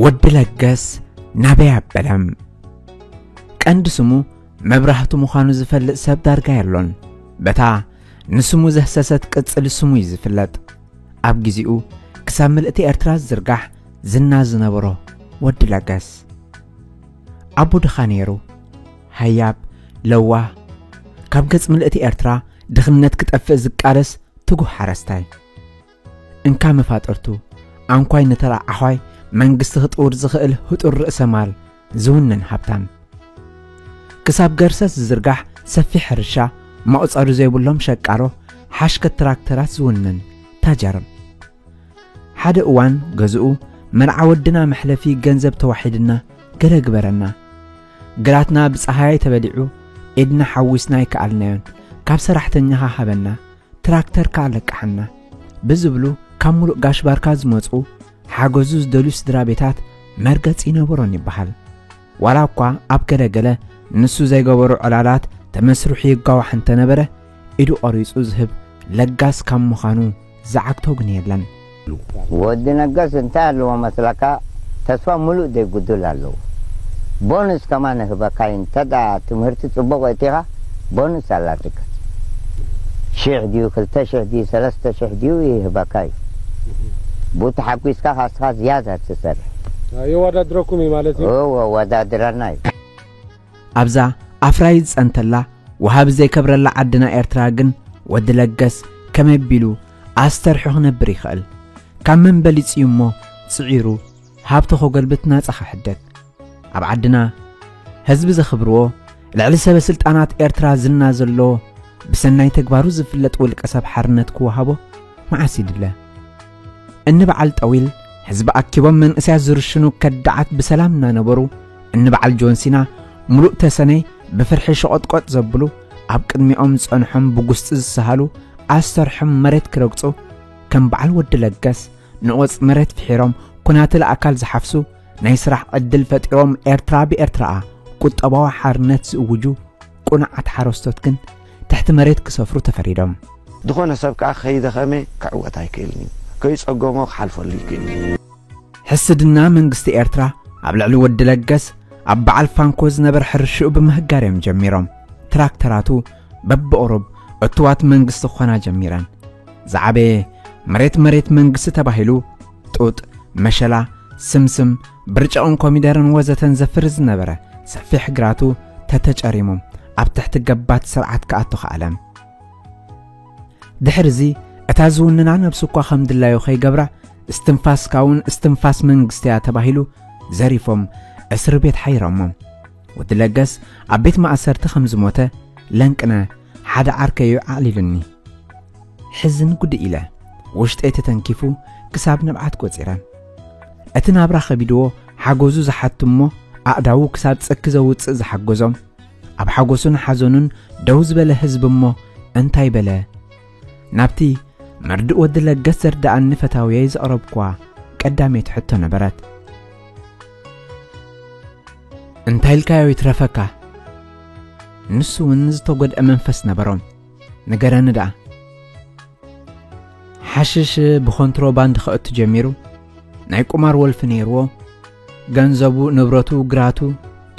ወዲ ለገስ ናበይ አበለም ቀንድ ስሙ መብራህቱ መዃኑ ዝፈልጥ ሰብ ዳርጋ ያሎን በታ ንስሙ ዘህሰሰት ቅጽል ስሙ ይዝፍለጥ ኣብ ግዚኡ ክሳብ ምልእቲ ኤርትራ ዝርጋሕ ዝና ዝነበሮ ወዲ ለገስ አቡ ድኻኔሩ ሃያብ ለዋ ካብ ገጽ ምልእቲ ኤርትራ ድኽነት ክጠፍእ ዝቃለስ ትጉህ ሓረስታይ እንካ መፋጠርቱ አንኳይ ነተራ አሕዋይ መንግስት ክጥውር ዝኽእል ህጡር ርእሰ ማል ዝውነን ሃብታም ክሳብ ገርሰስ ዝርጋሕ ሰፊሕ ሕርሻ ማውጻዱ ዘይብሎም ሸቃሮ ሓሽከት ትራክተራት ዝውነን ታጀርም ሓደ እዋን ገዝኡ መልዓ ወድና መሕለፊ ገንዘብ ተዋሒድና ገለ ግበረና ግራትና ብፀሃይ ተበሊዑ ኤድና ሓዊስናይ ከኣልናዮን ካብ ሰራሕተኛኻ ሃበና ትራክተር ካለቃሕና ብዝብሉ ካብ ሙሉእ ጋሽ ባርካ ዝመጹ ሓገዙ ዝደልዩ ስድራ ቤታት መርገጽ ይነበሮን ይበሃል ዋላ እኳ ኣብ ገለገለ ንሱ ዘይገበሩ ዕላላት ተመስርሑ ይጋዋሕ እንተነበረ ኢዱ ቆሪጹ ዝህብ ለጋስ ካብ ምዃኑ ዝዓግቶ ግን የለን ወዲ ነጋስ እንታይ ኣለዎ መስለካ ተስፋ ሙሉእ ዘይጉድል ኣለዎ ቦንስ ከማን ህበካይ እንተዳ ትምህርቲ ጽቡቕ ወይቲኻ ቦንስ ኣላትካ 1,000 ድዩ 2,000 ድዩ 3,000 ድዩ ይህበካይ ቦት ሓቂስካ ካስኻ ዝያዳ ትሰርሕ ይወዳድረኩም ማለት እዩ ወዳድረና እዩ ኣብዛ ኣፍራይ ጸንተላ ወሃብ ዘይከብረላ ዓድና ኤርትራ ግን ወዲ ለገስ ከመቢሉ ኣስተርሑ ክነብር ይኽእል ካብ መንበሊ ጽዩሞ ጽዒሩ ሃብቶ ኸገልብት ናጻኻ ሕደግ ኣብ ዓድና ህዝቢ ዘኽብርዎ ልዕሊ ሰበ ስልጣናት ኤርትራ ዝና ዘለዎ ብሰናይ ተግባሩ ዝፍለጥ ውልቀ ሰብ ሓርነት ክወሃቦ መዓስ ይድለ እንበዓል ጠዊል ህዝቢ ኣኪቦም መንእስያት ዝርሽኑ ከዳዓት ብሰላም እናነበሩ እንበዓል ጆንሲና ሙሉእ ተሰነይ ብፍርሒ ሸቆጥቆጥ ዘብሉ ኣብ ቅድሚኦም ጸንሖም ብጉስጢ ዝሰሃሉ ኣሰርሖም መሬት ክረግጹ ከም በዓል ወዲ ለገስ ንቆጽ መሬት ፍሒሮም ኩናት ለኣካል ዝሓፍሱ ናይ ስራሕ ዕድል ፈጢሮም ኤርትራ ብኤርትራኣ ቁጠባዊ ሓርነት ዝእውጁ ቁንዓት ሓረስቶት ግን ትሕቲ መሬት ክሰፍሩ ተፈሪዶም ድኾነ ሰብ ከዓ ከይደኸመ ክዕወት ኣይክእልኒ ከይጸገሞ ክሓልፈሉ ይክእል ሕስድና መንግስቲ ኤርትራ ኣብ ልዕሊ ወዲ ለገስ ኣብ በዓል ፋንኮ ዝነበር ሕርሽኡ ብምህጋርዮም ጀሚሮም ትራክተራቱ በብኦሮብ እትዋት መንግስቲ ኾና ጀሚረን ዝዓበየ መሬት መንግስቲ ተባሂሉ ጡጥ መሸላ ስምስም ብርጭቕን ኮሚደርን ወዘተን ዘፍር ዝነበረ ሰፊሕ ግራቱ ተተጨሪሞም ኣብ ትሕቲ ገባት ስርዓት ከኣቶ ኸኣለም ድሕርዚ እታ ዝውንና ነብሱ እኳ ከም ድላዮ ኸይገብራ እስትንፋስካውን እስትንፋስ መንግስትያ ተባሂሉ ዘሪፎም እስር ቤት ሓይሮሞም ወዲ ለገስ ኣብ ቤት ማእሰርቲ ከም ዝሞተ ለንቅነ ሓደ ዓርከዩ ኣዕሊሉኒ ሕዝን ጉድ ኢለ ውሽጠይ ተተንኪፉ ክሳብ ነብዓት ቆፂረን እቲ ናብራ ኸቢድዎ ሓጎዙ ዝሓትሞ ኣእዳዉ ክሳብ ጽኪ ዘውፅእ ዝሓጎዞም ኣብ ሓጎሱን ሓዘኑን ደው ዝበለ ህዝቢ እሞ እንታይ በለ ናብቲ መርድእ ወዲ ለገስ ዘርዳእኒ ፈታውየይ ዘቕረብኳ ቀዳሜት ሕቶ ነበረት እንታይ ልካዮ ይትረፈካ ንሱ እውን ዝተጐድአ መንፈስ ነበሮም ነገረኒ ደኣ ሓሽሽ ብኮንትሮባንድ ኸእቱ ጀሚሩ ናይ ቁማር ወልፊ ነይርዎ ገንዘቡ ንብረቱ ግራቱ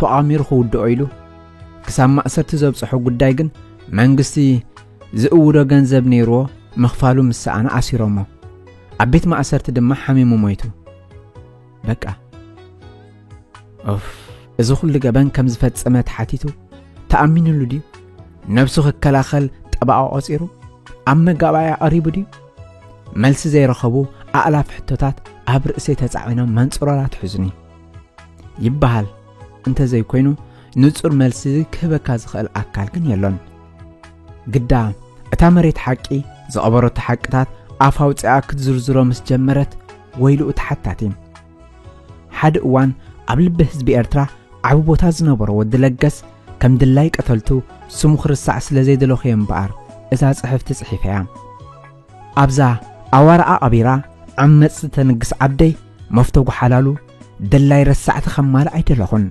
ተኣሚሩ ክውድኦ ኢሉ ክሳብ ማእሰርቲ ዘብጽሖ ጉዳይ ግን መንግስቲ ዝእውዶ ገንዘብ ነይርዎ መኽፋሉ ምስኣና ኣሲሮሞ ኣብ ቤት ማእሰርቲ ድማ ሓሚሙ ሞይቱ በቃ እዚ ኩሉ ገበን ከም ዝፈጸመ ተሓቲቱ ተኣሚኑሉ ድዩ ነብሱ ክከላኸል ጠባኣ ቆፂሩ ኣብ መጋባያ ቀሪቡ ድዩ መልሲ ዘይረኸቡ ኣእላፍ ሕቶታት ኣብ ርእሰይ ተጻዒኖም መንጽሮራት ሕዝኒ ይበሃል እንተዘይኮይኑ ንጹር መልሲ ክህበካ ዝኽእል ኣካል ግን የሎን ግዳ እታ መሬት ሓቂ ዝቐበረቱ ሓቅታት ኣፍ ኣውፂኣ ክትዝርዝሮ ምስ ጀመረት ወይልኡ ተሓታቲ ሓደ እዋን ኣብ ልቢ ህዝቢ ኤርትራ ዓብ ቦታ ዝነበሮ ወዲ ለገስ ከም ድላይ ቀተልቱ ስሙ ክርስሳዕ ስለ ዘይደለኸየ እምበኣር እዛ ጽሕፍቲ ጽሒፈያ ኣብዛ ኣዋርኣ ቀቢራ ዓመፅ ተንግስ ዓብደይ መፍተጉ ሓላሉ ደላይ ረሳዕቲ ኸማል ኣይደለኹን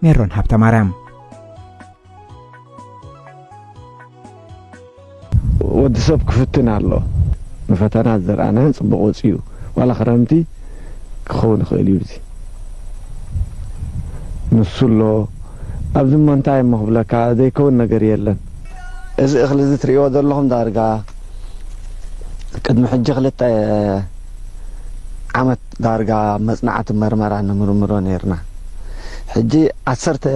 ሜሮን ሃብተ ማርያም ወዲ ሰብ ክፍትን ኣሎ ንፈተና ዘርአና ጽቡቕ ወፅዩ ዋላ ክረምቲ كخون خليوزي نسولو أبز منتاي مهبلك هذا يكون نجار يلن إذا أخلصت رياض اللهم دارجا قد محج خلت عمت دارجا مصنعة مرمرة نمرمرون يرنا حجي عصرت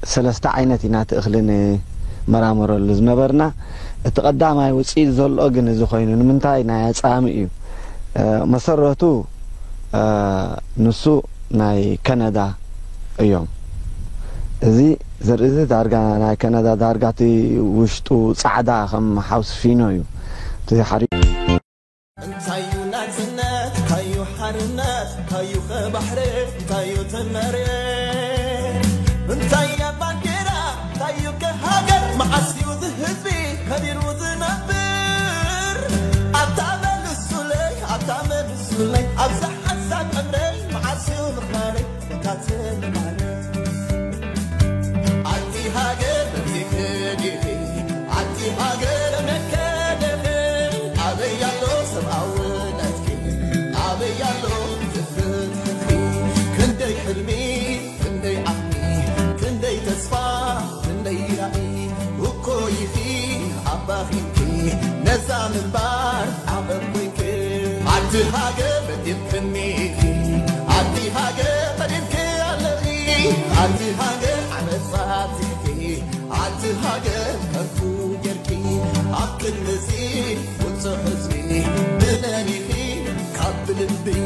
ثلاثة عينتي نات أخلني مرامر لزمبرنا تقدم هاي وسيد زول أجن زخين من تاي ناس عامي مسرته نسو ناي كندا اليوم زي زرزة دارجا ناي كندا دارجاتي وشتو صعدا خم حوس فينو تي حري تايو ناتنات تايو حرنات تايو بحري تايو تمري تايو باكرا تايو كهاجر معسيو ذهبي كبير وذنبر عتامل السلي أبزح حساب أمري معسيو مخاري وكاتل مالي عدي هاجر بمزيكي عدي هاجر مكادمي أبي يالو سبعونتكي أبي يالو تفتحي كندي حلمي كندي عقلي كندي تصفى كندي رأي وكويكي عباخيكي نزام البار عبقويكي عدي هاجر بديم كنميكي عدي هاجر بديم كيالغي عدي هاجر عمد صاتيكي عدي هاجر كفو يركي عقل نزيل وتصحزبي بنانيكي كابل البي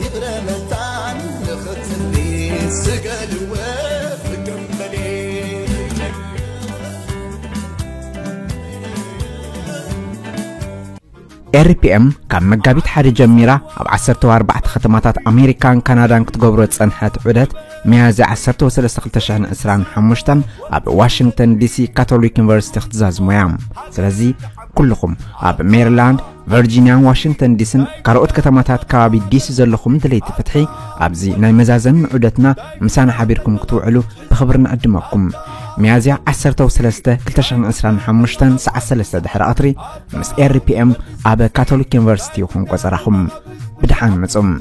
يغرى ملتان لختني سقال وف جنبلي RPM كان مجابيت حد جميرة أو 14 ختمات أمريكان كندان كتجبرت صنحت عدد ميازة 13 أسران حمشتن أب واشنطن دي سي كاثوليك يونيفرسيتي اختزاز ميام سلازي كلكم أب ميرلاند فيرجينيا واشنطن دي سن كاروت كتماتات كابي دي سي زلكم دليت فتحي أبزي ناي مزازن عدتنا مسانا حبيركم كتوعلو بخبرنا قدمكم ميازيا 13 أسران حمشتن ساعة 3 دحر أطري مس RPM أب كاثوليك يونيفرسيتي وهم قصرهم بدحان مصم